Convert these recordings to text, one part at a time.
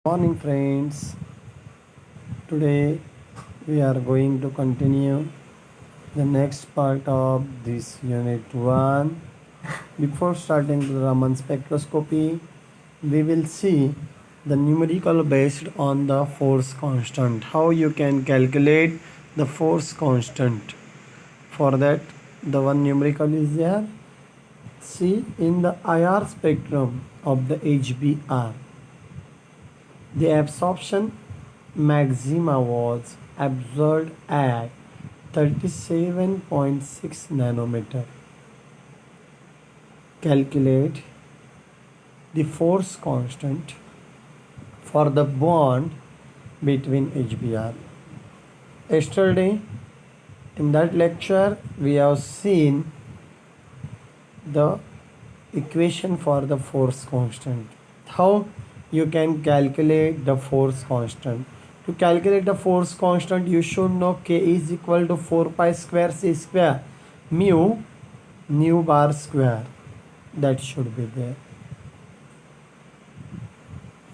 Morning friends, today we are going to continue the next part of this unit 1. Before starting the Raman spectroscopy, we will see the numerical based on the force constant, how you can calculate the force constant. For that, the one numerical is there. See, in the IR spectrum of the HBR, the absorption maxima was observed at 37.6 nanometer. Calculate the force constant for the bond between HBr. Yesterday, in that lecture, we have seen the equation for the force constant. How you can calculate the force constant. To calculate the force constant, you should know K is equal to 4 pi square C square mu bar square. That should be there.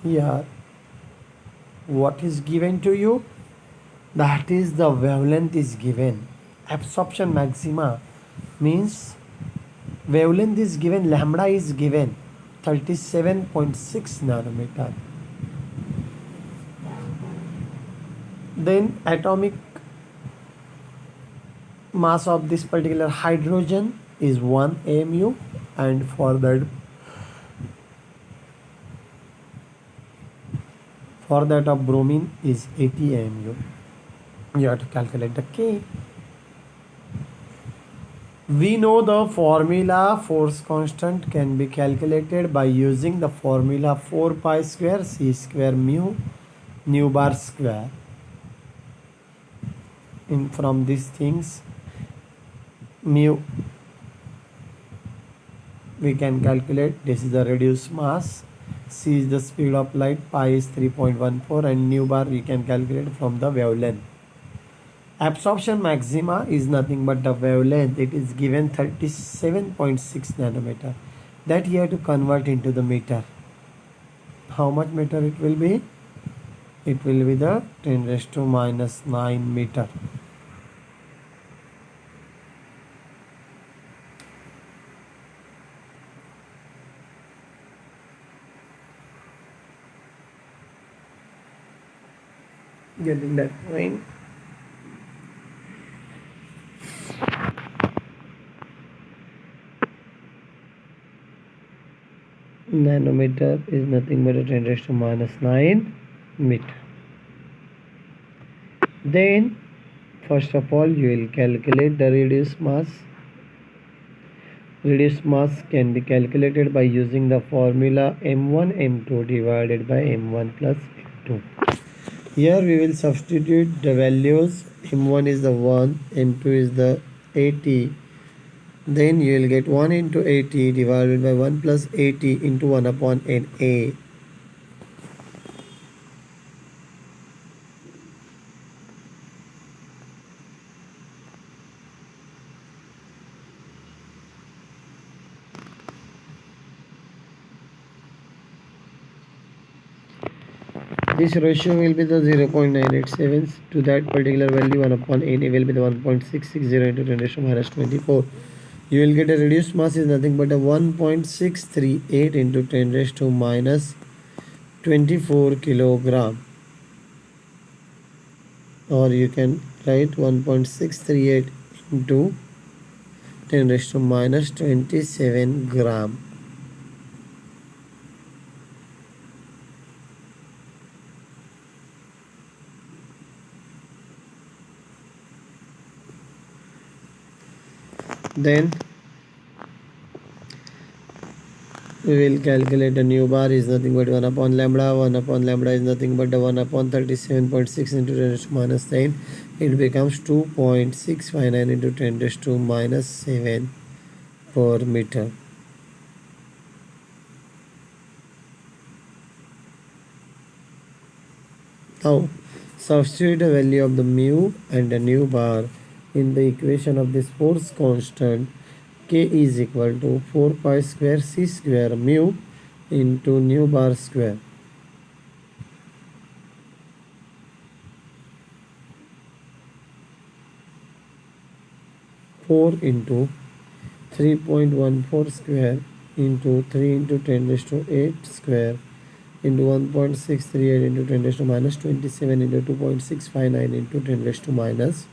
Here, what is given to you? That is the wavelength is given. Absorption maxima means wavelength is given, lambda is given 37.6 nanometer. Then atomic mass of this particular hydrogen is 1 mu, and for that of bromine is 80 mu. You have to calculate the K. We know the formula force constant can be calculated by using the formula 4 pi square C square mu bar square. From these things, mu we can calculate. This is the reduced mass, C is the speed of light, pi is 3.14, and nu bar we can calculate from the wavelength. Absorption maxima is nothing but the wavelength. It is given 37.6 nanometer. That you have to convert into the meter. How much meter it will be? It will be the 10 raised to minus 9 meter. Getting that point? Nanometer is nothing but a 10 raised to minus 9 meter. Then first of all you will calculate the reduced mass. Reduced mass can be calculated by using the formula m1 m2 divided by m1 plus m2. Here we will substitute the values. m1 is the 1, m2 is the 80. Then you will get 1 into 80 divided by 1 plus 80 into 1 upon NA. This ratio will be the 0.987 to that particular value. 1 upon Na will be the 1.660 into 10 raised to minus 24. You will get a reduced mass is nothing but a 1.638 into 10 raised to minus 24 kilogram. Or you can write 1.638 into 10 raised to minus 27 gram. Then we will calculate the nu bar is nothing but 1 upon lambda. 1 upon lambda is nothing but the 1 upon 37.6 into 10 raised to minus 9. It becomes 2.659 into 10 raised to minus 7 per meter. Now substitute the value of the mu and the nu bar in the equation of this force constant. K is equal to 4 pi square C square mu into nu bar square. 4 into 3.14 square into 3 into 10 raised to 8 square into 1.638 into 10 raised to minus 27 into 2.659 into 10 raised to minus.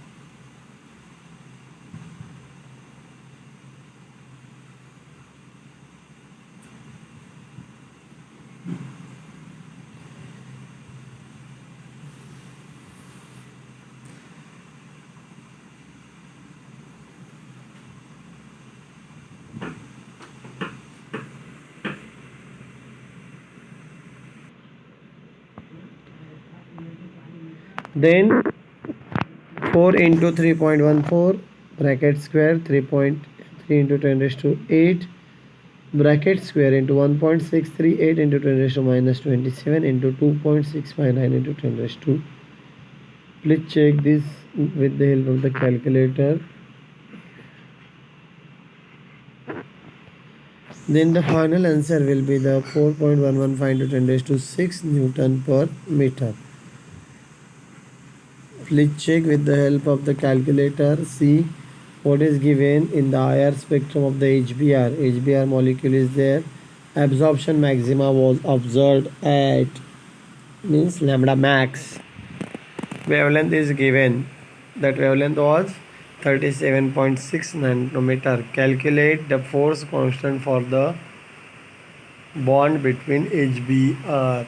Then 4 into 3.14 bracket square 3.3 into 10 raised to 8 bracket square into 1.638 into 10 raised to minus 27 into 2.659 into 10 raised to. Please check this with the help of the calculator. Then the final answer will be the 4.115 into 10 raised to 6 Newton per meter. Please check with the help of the calculator. See what is given in the IR spectrum of the HBr. HBr molecule is there. Absorption maxima was observed at means lambda max. Wavelength is given. That wavelength was 37.6 nanometer. Calculate the force constant for the bond between HBr.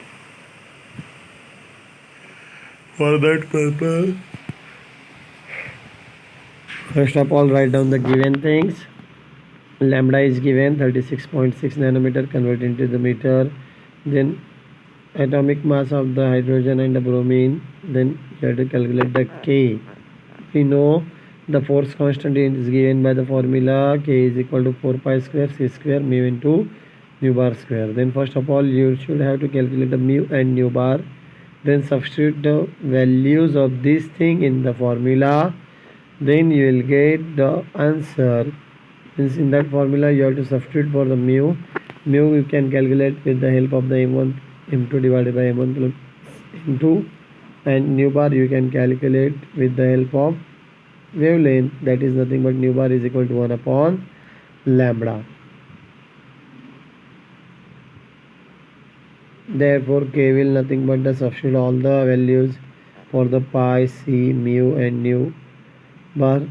For that purpose, first of all, write down the given things. Lambda is given 36.6 nanometer, convert into the meter. Then atomic mass of the hydrogen and the bromine. Then you have to calculate the K. We know the force constant is given by the formula K is equal to 4 pi square C square mu into nu bar square. Then first of all, you should have to calculate the mu and nu bar. Then substitute the values of this thing in the formula. Then you will get the answer. Since in that formula you have to substitute for the mu. Mu you can calculate with the help of the m1 m2 divided by m1 plus m2, and nu bar you can calculate with the help of wavelength, that is nothing but nu bar is equal to 1 upon lambda. Therefore K will nothing but the substitute all the values for the pi, C, mu and nu bar.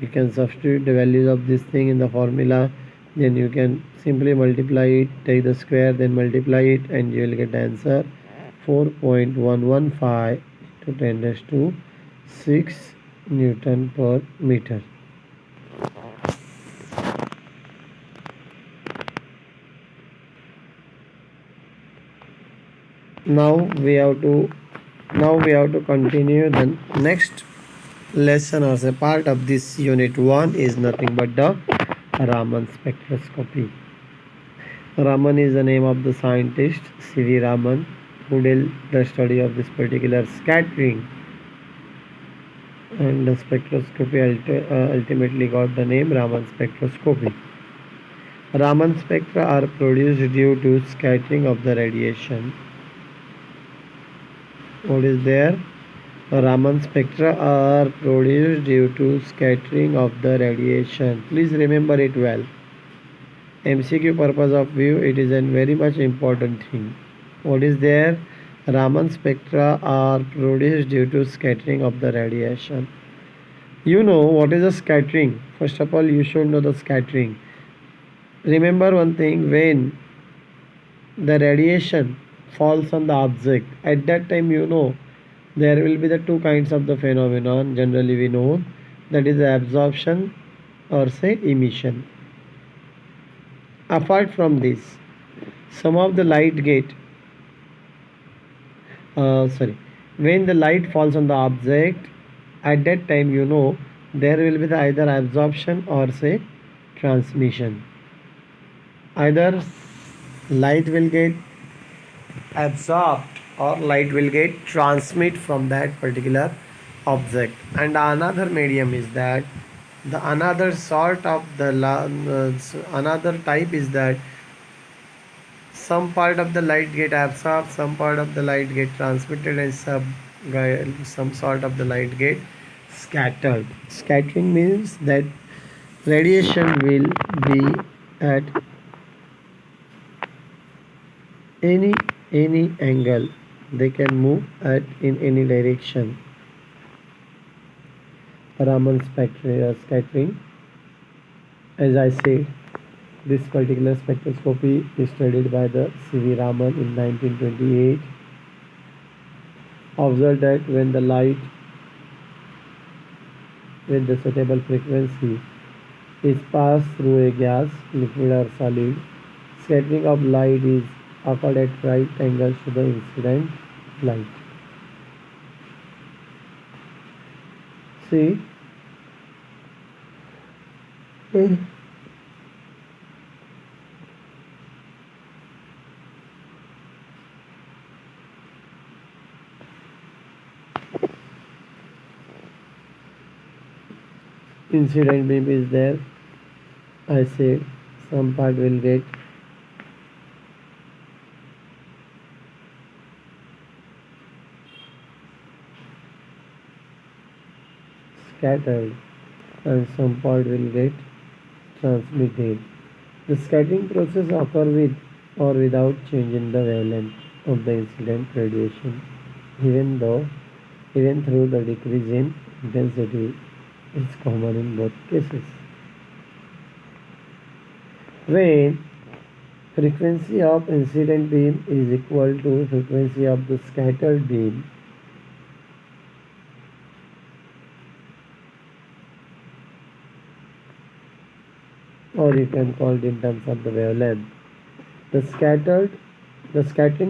You can substitute the values of this thing in the formula, then you can simply multiply it, take the square, then multiply it, and you will get the answer 4.115 to 10 raised to 6 Newton per meter. Now we have to continue the next lesson as a part of this unit 1 is nothing but the Raman spectroscopy. Raman is the name of the scientist C.V. Raman, who did the study of this particular scattering, and the spectroscopy ultimately got the name Raman spectroscopy. Raman spectra are produced due to scattering of the radiation. What is there? Raman spectra are produced due to scattering of the radiation. Please remember it well. MCQ purpose of view, it is a very much important thing. What is there? Raman spectra are produced due to scattering of the radiation. You know what is a scattering? First of all, you should know the scattering. Remember one thing, when the radiation falls on the object, at that time you know there will be the two kinds of the phenomenon generally we know, that is the absorption or say emission. Apart from this, some of the light get when the light falls on the object, at that time you know there will be the either absorption or say transmission. Either light will get absorbed or light will get transmit from that particular object. And another medium is that the another sort of the another type is that some part of the light get absorbed, some part of the light get transmitted, and some sort of the light get scattered. Scattering means that radiation will be at any angle. They can move at in any direction. Raman scattering. As I said, this particular spectroscopy is studied by the C.V. Raman in 1928. Observed that when the light with the suitable frequency is passed through a gas, liquid or solid, scattering of light is occurred at right angles to the incident light. See, incident beam is there. I said some part will get scattered and some part will get transmitted. The scattering process occurs with or without change in the wavelength of the incident radiation, even through the decrease in intensity is common in both cases. When frequency of incident beam is equal to frequency of the scattered beam, or you can call it in terms of the wavelength, the scattering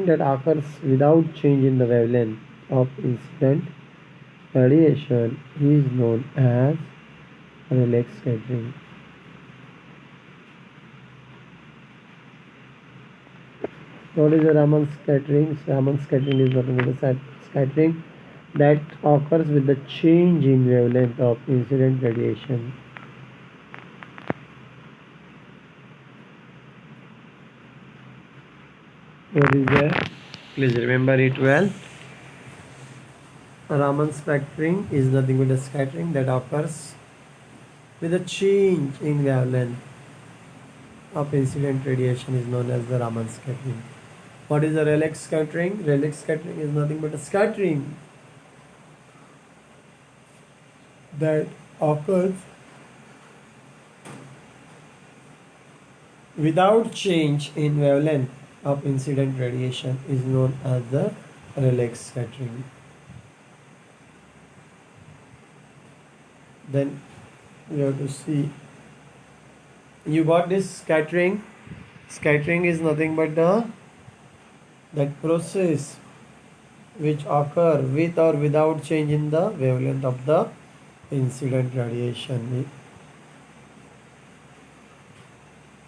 that occurs without change in the wavelength of incident radiation is known as Rayleigh scattering. What is the Raman scattering? Raman scattering is nothing but a scattering that occurs with the change in wavelength of incident radiation. What is that? Please remember it well. Raman scattering is nothing but a scattering that occurs with a change in wavelength of incident radiation is known as the Raman scattering. What is the Rayleigh scattering? Rayleigh scattering is nothing but a scattering that occurs without change in wavelength of incident radiation is known as the Rayleigh scattering. Then we have to see, you got this scattering. Scattering is nothing but that process which occur with or without change in the wavelength of the incident radiation.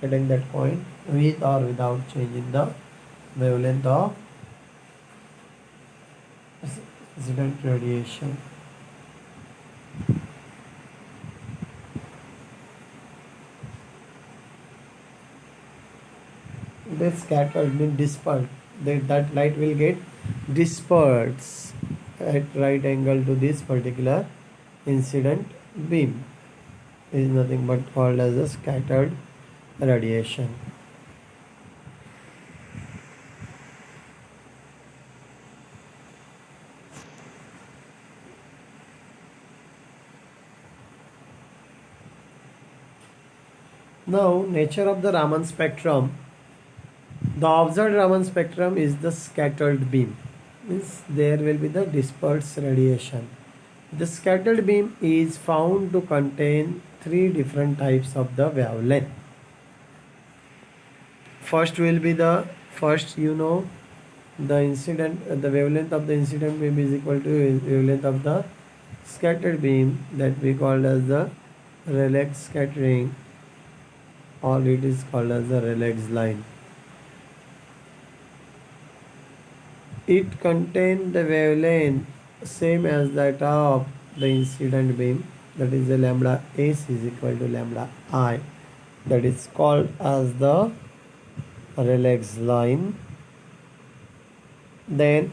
Getting that point? With or without change in the wavelength of incident radiation. They scattered, means dispersed. That light will get dispersed at right angle to this particular incident beam. It is nothing but called as a scattered radiation. Now, nature of the Raman spectrum. The observed Raman spectrum is the scattered beam. Means there will be the dispersed radiation. The scattered beam is found to contain three different types of the wavelength. First will be the the wavelength of the incident beam is equal to wavelength of the scattered beam, that we called as the Rayleigh scattering, or it is called as the Rayleigh's line. It contains the wavelength same as that of the incident beam, that is the lambda s is equal to lambda I, that is called as the Rayleigh's line. Then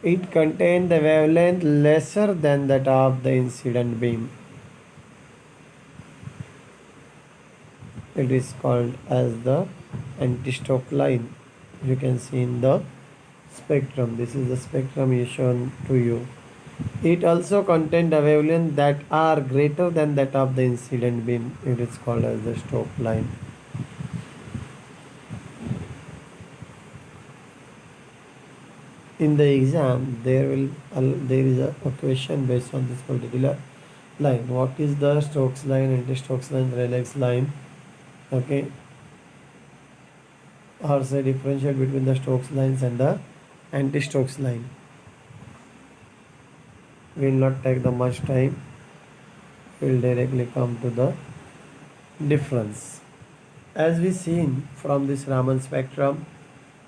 it contains the wavelength lesser than that of the incident beam. it is called as the anti-Stokes line. You can see in the spectrum. This is the spectrum is shown to you. It also contains a wavelength that are greater than that of the incident beam. It is called as the Stokes line. In the exam, there is a question based on this particular line. What is the Stokes line, anti-Stokes line, Rayleigh's line? Okay. Or say differentiate between the Stokes lines and the anti-Stokes line. We will not take the much time. We will directly come to the difference. As we seen from this Raman spectrum,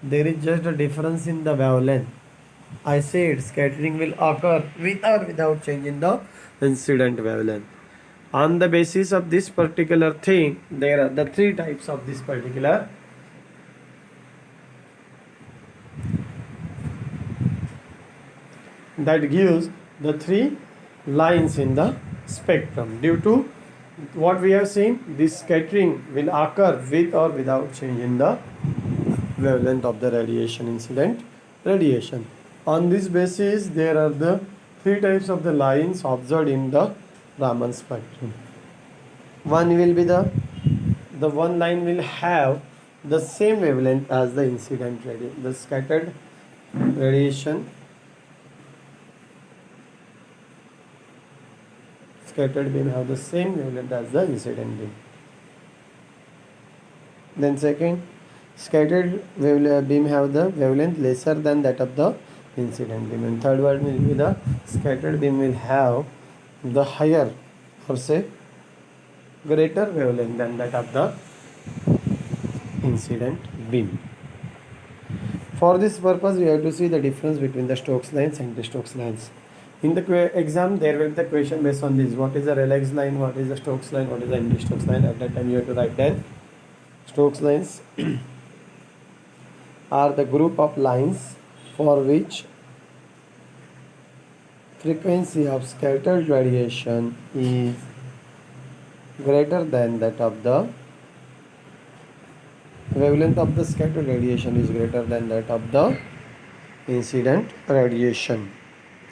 there is just a difference in the wavelength. I said scattering will occur with or without change in the incident wavelength. On the basis of this particular thing, there are the three types of this particular that gives the three lines in the spectrum. Due to what we have seen, this scattering will occur with or without change in the wavelength of the radiation, incident radiation. On this basis, there are the three types of the lines observed in the Raman spectrum. One will be the one line will have the same wavelength as the incident radiation, the scattered radiation. Scattered beam have the same wavelength as the incident beam. Then second, scattered beam have the wavelength lesser than that of the incident beam. And third one will be the scattered beam will have the higher or say greater wavelength than that of the incident beam. For this purpose, we have to see the difference between the Stokes lines and anti-Stokes lines. In the exam, there will be the question based on this. What is the Rayleigh's line? What is the Stokes line? What is the anti-Stokes line? At that time, you have to write down. Stokes lines are the group of lines for which frequency of scattered radiation is greater than that of the wavelength of the scattered radiation is greater than that of the incident radiation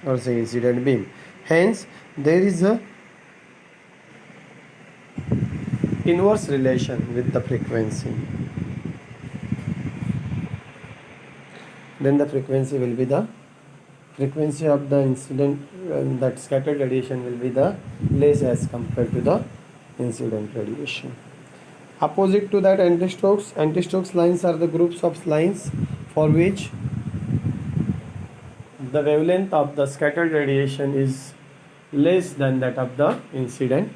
or say incident beam. Hence, there is a inverse relation with the frequency. Then the frequency will be the frequency of the incident that scattered radiation will be the less as compared to the incident radiation. Opposite to that, anti-Stokes lines are the groups of lines for which the wavelength of the scattered radiation is less than that of the incident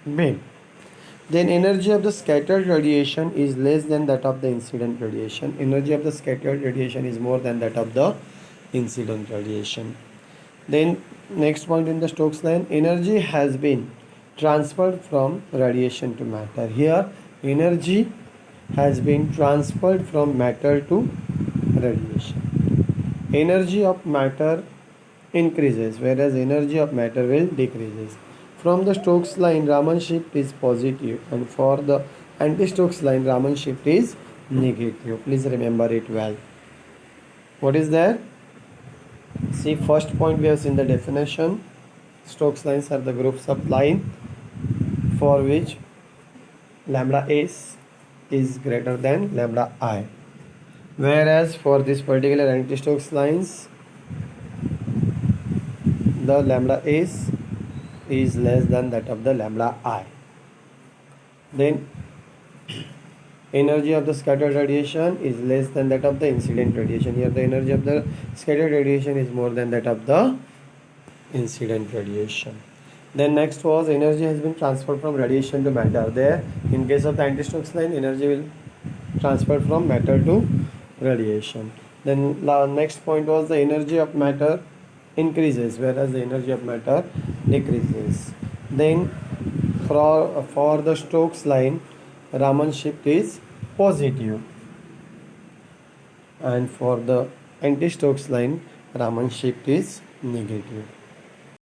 beam. Then energy of the scattered radiation is less than that of the incident radiation. Energy of the scattered radiation is more than that of the incident radiation. Then next point in the Stokes line, energy has been transferred from radiation to matter. Here energy has been transferred from matter to radiation. Energy of matter increases whereas energy of matter will decreases. From the Stokes line, Raman shift is positive, and for the anti-Stokes line, Raman shift is negative. Please remember it well. What is there? See, first point we have seen the definition. Stokes lines are the groups of line for which lambda s is greater than lambda I. Whereas for this particular anti-Stokes lines, the lambda s is less than that of the lambda I. Then energy of the scattered radiation is less than that of the incident radiation. Here the energy of the scattered radiation is more than that of the incident radiation. Then next was energy has been transferred from radiation to matter. There in case of the anti-Stokes line, energy will transfer from matter to radiation. Then next point was the energy of matter increases whereas the energy of matter decreases. Then for the Stokes line, Raman shift is positive, and for the anti-Stokes line, Raman shift is negative.